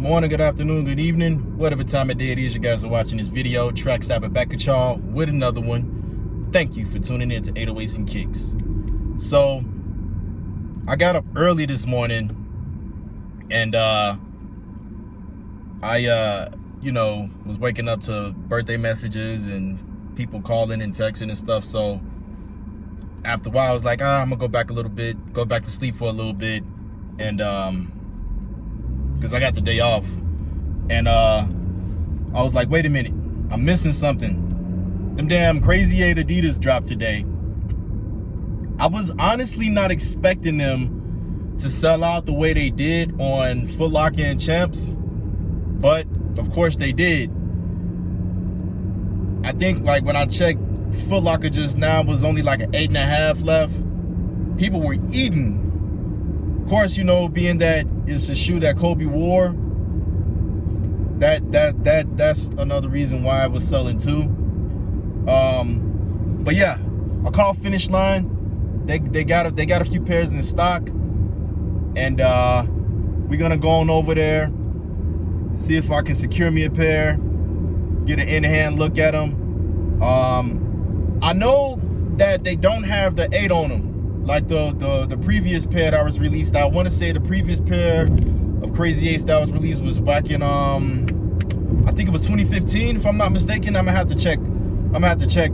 morning, good afternoon, good evening, whatever time of day it is you guys are watching this video. Track Stopper back at y'all with another one. Thank you for tuning in to 808s and Kicks. So I got up early this morning and I was waking up to birthday messages and people calling and texting and stuff. So after a while I was like, I'm gonna go back to sleep for a little bit, and because I got the day off, and I was like, wait a minute, I'm missing something. Them damn Crazy Adidas dropped today. I was honestly not expecting them to sell out the way they did on Foot Locker and Champs, but of course they did. I think like when I checked Foot Locker just now, was only like an 8.5 left. People were eating. Of course, you know, being that it's a shoe that Kobe wore, that's another reason why I was selling too. But yeah, I called Finish Line. They got a few pairs in stock, and we're gonna go on over there, see if I can secure me a pair, get an in-hand look at them. I know that they don't have the 8 on them like the previous pair that was released. I want to say the previous pair of Crazy 8s that was released was back in I think it was 2015 if I'm not mistaken. I'm gonna have to check,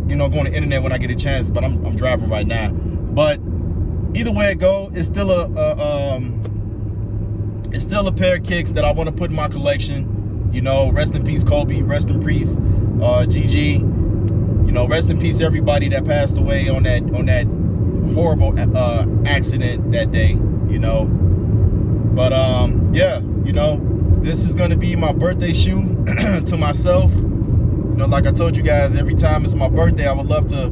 you know, go on the internet when I get a chance, but I'm driving right now. But either way it go, it's still a pair of kicks that I want to put in my collection. You know, rest in peace Kobe, rest in peace GG. You know, rest in peace everybody that passed away on that horrible accident that day, you know. But yeah, you know, this is gonna be my birthday shoe to myself. You know, like I told you guys, every time it's my birthday, I would love to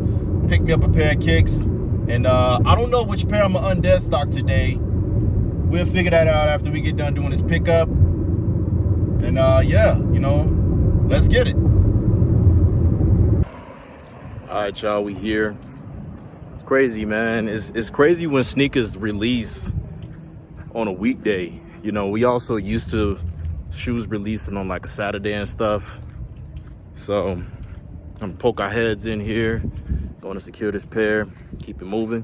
pick me up a pair of kicks. And I don't know which pair I'm gonna undead stock today. We'll figure that out after we get done doing this pickup. And yeah, you know, let's get it. All right, y'all, we here. It's crazy, man. It's crazy when sneakers release on a weekday. You know, we also used to shoes releasing on like a Saturday and stuff. So I'm gonna poke our heads in here, going to secure this pair, keep it moving,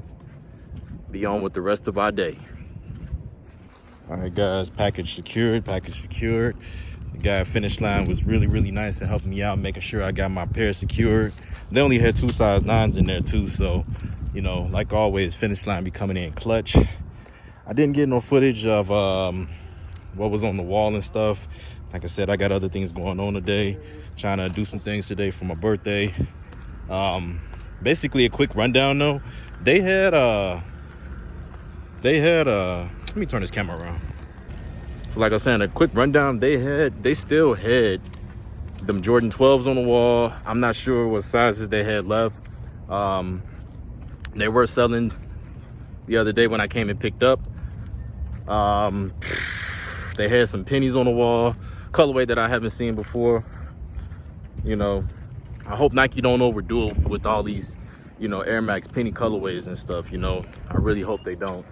be on with the rest of our day. All right, guys, package secured. The guy at Finish Line was really nice and helping me out, making sure I got my pair secured. They only had 2 size 9s in there too, so, you know, like always, Finish Line be coming in clutch. I didn't get no footage of what was on the wall and stuff. Like I said, I got other things going on today, trying to do some things today for my birthday. Basically a quick rundown though. They had let me turn this camera around. So like I was saying, a quick rundown, they still had them Jordan 12s on the wall. I'm not sure what sizes they had left. They were selling the other day when I came and picked up. They had some pennies on the wall, colorway that I haven't seen before. You know, I hope Nike don't overdo it with all these, you know, Air Max penny colorways and stuff, you know. I really hope they don't.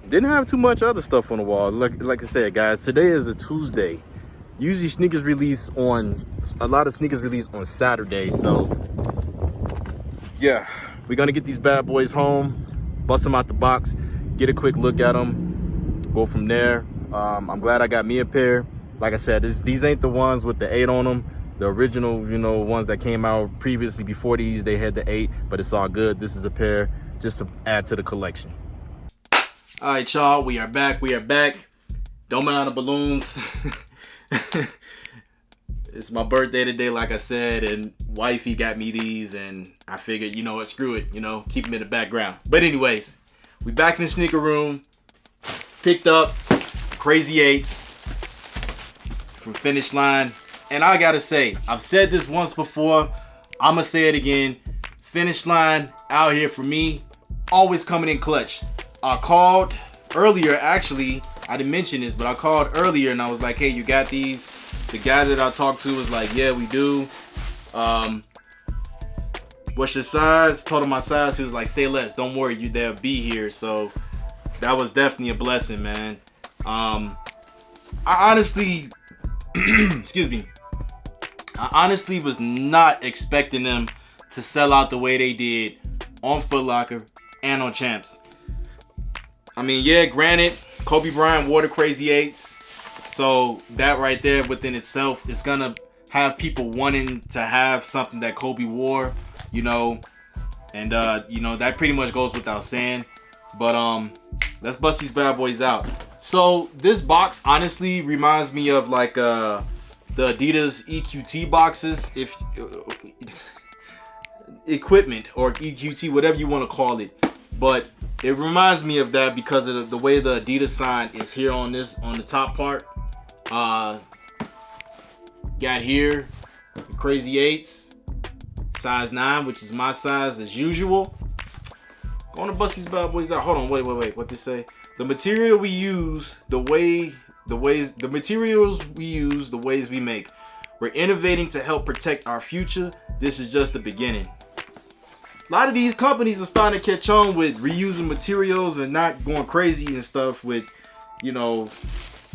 Didn't have too much other stuff on the wall. Like I said, guys, today is a Tuesday. Usually a lot of sneakers release on Saturday. So yeah, we're gonna get these bad boys home, bust them out the box, get a quick look at them, go from there. I'm glad I got me a pair. Like I said, these ain't the ones with the 8 on them. The original, you know, ones that came out previously before these, they had the 8, but it's all good. This is a pair just to add to the collection. All right, y'all, we are back. Don't mind the balloons. It's my birthday today, like I said, and wifey got me these, and I figured, you know what, screw it, you know, keep them in the background. But anyways, we back in the sneaker room, picked up Crazy 8s from Finish Line. And I gotta say, I've said this once before, I'ma say it again. Finish Line out here for me, always coming in clutch. I called earlier, actually, I didn't mention this, but I called earlier and I was like, hey, you got these? The guy that I talked to was like, yeah, we do. What's your size? Told him my size. He was like, say less, don't worry, they'll be here. So that was definitely a blessing, man. I honestly, excuse me, I honestly was not expecting them to sell out the way they did on Foot Locker and on Champs. I mean, yeah, granted, Kobe Bryant wore the Crazy 8s. So that right there within itself is going to have people wanting to have something that Kobe wore, you know. And, you know, that pretty much goes without saying. But let's bust these bad boys out. So this box honestly reminds me of like the Adidas EQT boxes. If equipment or EQT, whatever you want to call it. But it reminds me of that because of the way the Adidas sign is here on this, on the top part. Got here the Crazy 8s, size 9, which is my size as usual. Going to bust these bad boys out. Hold on, wait. What they say? The material we use, the materials we use, the ways we make. We're innovating to help protect our future. This is just the beginning. A lot of these companies are starting to catch on with reusing materials and not going crazy and stuff with, you know,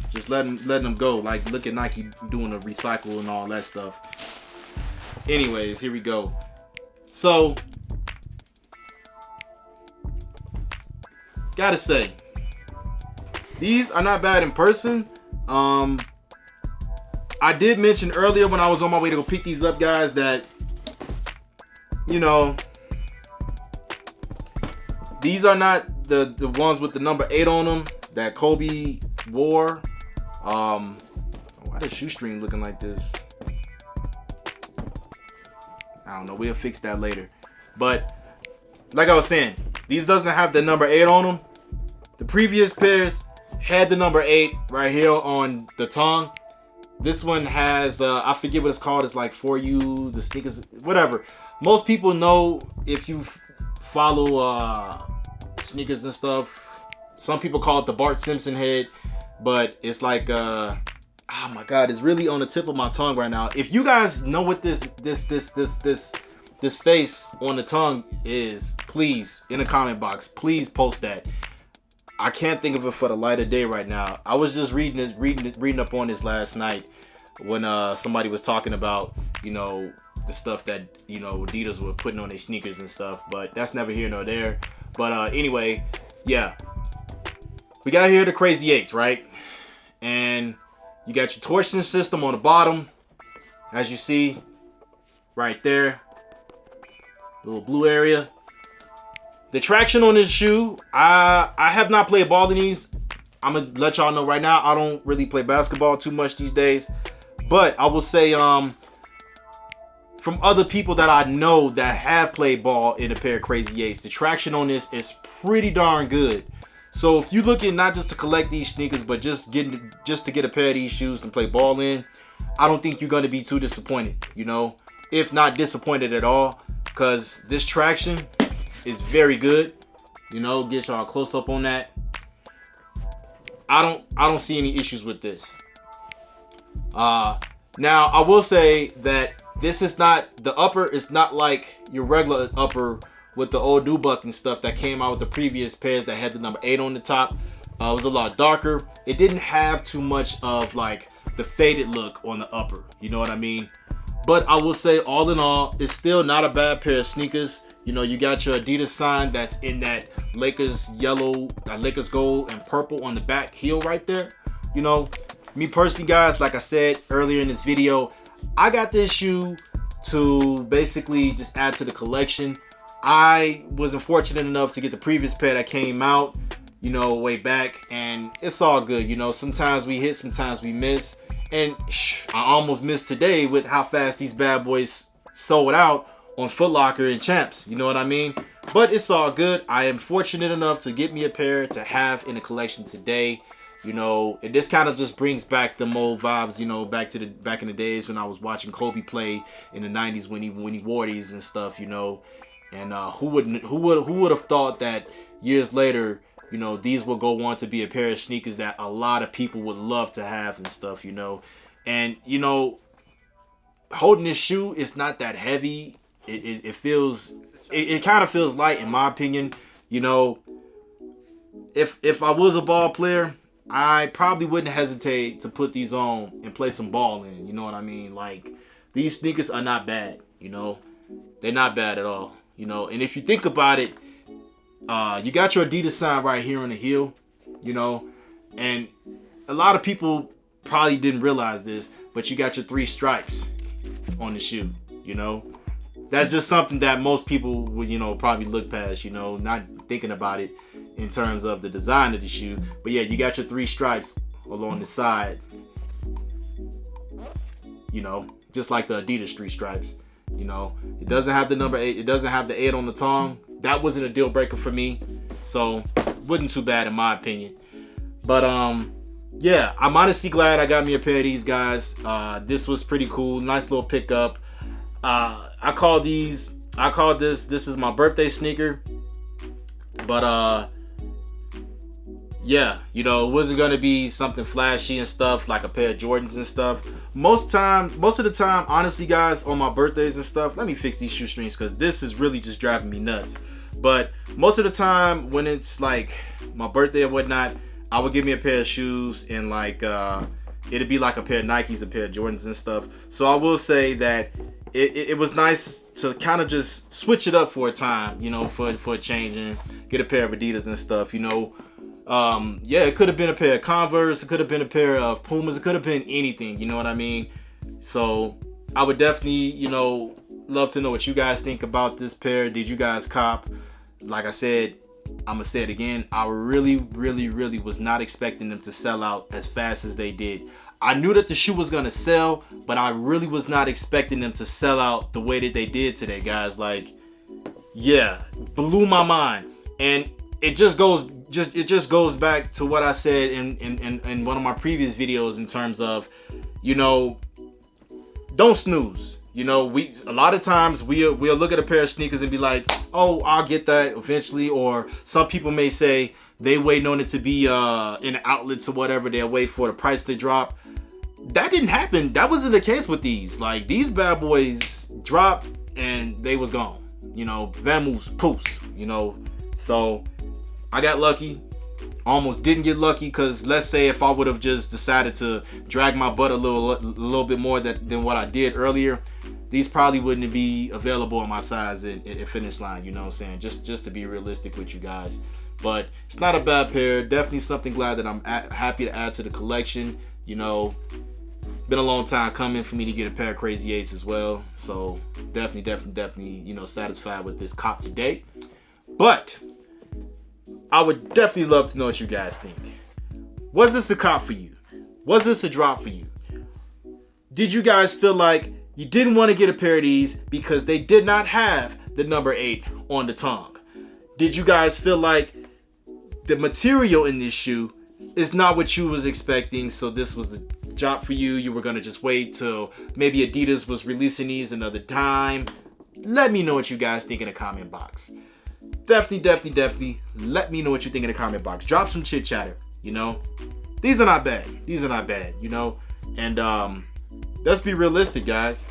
just letting them go. Like, look at Nike doing the recycle and all that stuff. Anyways, here we go. So, gotta say, these are not bad in person. I did mention earlier when I was on my way to go pick these up, guys, that, you know, these are not the ones with the number 8 on them that Kobe wore. Why the shoestring looking like this? I don't know. We'll fix that later. But like I was saying, these doesn't have the number 8 on them. The previous pairs had the number 8 right here on the tongue. This one has, I forget what it's called. It's like For You, the sneakers, whatever. Most people know if you follow sneakers and stuff. Some people call it the Bart Simpson head, but it's like, oh my God, it's really on the tip of my tongue right now. If you guys know what this face on the tongue is, please, in the comment box, please post that. I can't think of it for the light of day right now. I was just reading up on this last night when somebody was talking about, you know, the stuff that, you know, Adidas were putting on their sneakers and stuff, but that's never here nor there. But anyway, yeah, we got here the Crazy 8s, right? And you got your torsion system on the bottom, as you see right there, little blue area. The traction on this shoe, I have not played ball in these. I'm gonna let y'all know right now, I don't really play basketball too much these days, but I will say, from other people that I know that have played ball in a pair of Crazy 8s, the traction on this is pretty darn good. So if you're looking not just to collect these sneakers, but just to get a pair of these shoes and play ball in, I don't think you're gonna be too disappointed, you know, if not disappointed at all, because this traction is very good. You know, get y'all a close up on that. I don't see any issues with this. Now I will say that this is not, the upper is not like your regular upper with the old Nubuck and stuff that came out with the previous pairs that had the number 8 on the top. It was a lot darker. It didn't have too much of like the faded look on the upper, you know what I mean? But I will say, all in all, it's still not a bad pair of sneakers. You know, you got your Adidas sign that's in that Lakers yellow, Lakers gold and purple on the back heel right there. You know, me personally, guys, like I said earlier in this video, I got this shoe to basically just add to the collection. I wasn't fortunate enough to get the previous pair that came out, you know, way back, and it's all good. You know, sometimes we hit, sometimes we miss, and I almost missed today with how fast these bad boys sold out on Foot Locker and Champs, you know what I mean? But it's all good. I am fortunate enough to get me a pair to have in the collection today. You know, and this kind of just brings back the old vibes, you know, back in the days when I was watching Kobe play in the 90s when he wore these and stuff, you know. And who would have thought that years later, you know, these will go on to be a pair of sneakers that a lot of people would love to have and stuff, you know. And, you know, holding this shoe is not that heavy. It feels, it kind of feels light in my opinion. You know, if I was a ball player, I probably wouldn't hesitate to put these on and play some ball in. You know what I mean? Like, these sneakers are not bad. You know, they're not bad at all. You know, and if you think about it, you got your Adidas sign right here on the heel. You know, and a lot of people probably didn't realize this, but you got your 3 stripes on the shoe. You know, that's just something that most people would, you know, probably look past. You know, not thinking about it in terms of the design of the shoe. But yeah, you got your 3 stripes along the side, you know, just like the Adidas 3 stripes. You know, it doesn't have the number 8. It doesn't have the 8 on the tongue. That wasn't a deal breaker for me, so wasn't too bad in my opinion. But yeah, I'm honestly glad I got me a pair of these guys. This was pretty cool. Nice little pickup. I call this is my birthday sneaker. But yeah, you know, it wasn't gonna be something flashy and stuff like a pair of Jordans and stuff. Most of the time, honestly, guys, on my birthdays and stuff, let me fix these shoestrings because this is really just driving me nuts. But most of the time, when it's like my birthday or whatnot, I would give me a pair of shoes and like it'd be like a pair of Nikes, a pair of Jordans and stuff. So I will say that it was nice to kind of just switch it up for a time, you know, for a change and get a pair of Adidas and stuff, you know. Yeah, it could have been a pair of Converse, it could have been a pair of Pumas, it could have been anything, you know what I mean? So I would definitely, you know, love to know what you guys think about this pair. Did you guys cop? Like I said, I'm gonna say it again, I really was not expecting them to sell out as fast as they did. I knew that the shoe was gonna sell, but I really was not expecting them to sell out the way that they did today, guys. Like, yeah, blew my mind. And it just goes back to what I said in one of my previous videos in terms of, you know, don't snooze. You know, a lot of times we'll look at a pair of sneakers and be like, oh, I'll get that eventually. Or some people may say they waiting on it to be in outlets or whatever. They'll wait for the price to drop. That didn't happen. That wasn't the case with these. Like, these bad boys dropped and they was gone. You know, vamoose, poos, you know. So I got lucky. Almost didn't get lucky because let's say if I would have just decided to drag my butt a little bit more than what I did earlier, these probably wouldn't be available in my size at Finish Line, you know what I'm saying? Just to be realistic with you guys. But it's not a bad pair. Definitely something glad that I'm happy to add to the collection. You know, been a long time coming for me to get a pair of Crazy 8s as well. So definitely, you know, satisfied with this cop today. But I would definitely love to know what you guys think. Was this a cop for you? Was this a drop for you? Did you guys feel like you didn't want to get a pair of these because they did not have the number 8 on the tongue? Did you guys feel like the material in this shoe is not what you was expecting, so this was a drop for you? You were going to just wait till maybe Adidas was releasing these another time? Let me know what you guys think in the comment box. Definitely let me know what you think in the comment box. Drop some chit chatter, you know. These are not bad, you know. And let's be realistic, guys.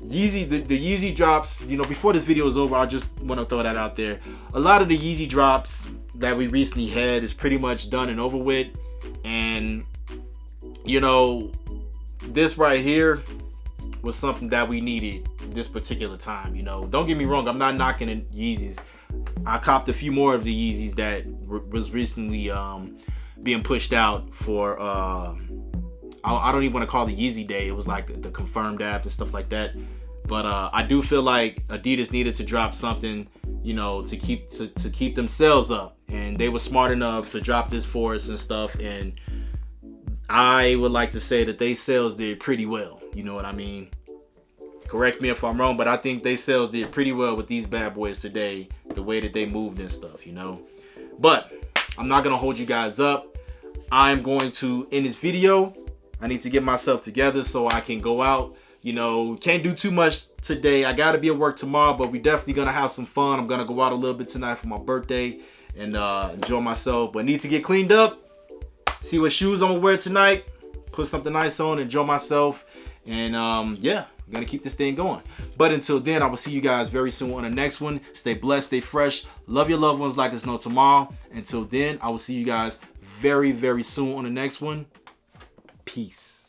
Yeezy, the Yeezy drops, you know, before this video is over, I just want to throw that out there. A lot of the Yeezy drops that we recently had is pretty much done and over with. And, you know, this right here was something that we needed this particular time, you know. Don't get me wrong, I'm not knocking the Yeezys. I copped a few more of the Yeezys that was recently being pushed out for, I don't even want to call it Yeezy Day. It was like the confirmed app and stuff like that. But I do feel like Adidas needed to drop something, you know, to keep themselves up. And they were smart enough to drop this for us and stuff. And I would like to say that they sales did pretty well. You know what I mean? Correct me if I'm wrong, but I think they sales did pretty well with these bad boys today, the way that they moved and stuff, you know. But I'm not going to hold you guys up. I'm going to end this video. I need to get myself together so I can go out. You know, can't do too much today. I got to be at work tomorrow, but we definitely going to have some fun. I'm going to go out a little bit tonight for my birthday and enjoy myself. But need to get cleaned up, see what shoes I'm going to wear tonight, put something nice on, enjoy myself. And yeah, I'm going to keep this thing going. But until then, I will see you guys very soon on the next one. Stay blessed, stay fresh. Love your loved ones like there's no tomorrow. Until then, I will see you guys very, very soon on the next one. Peace.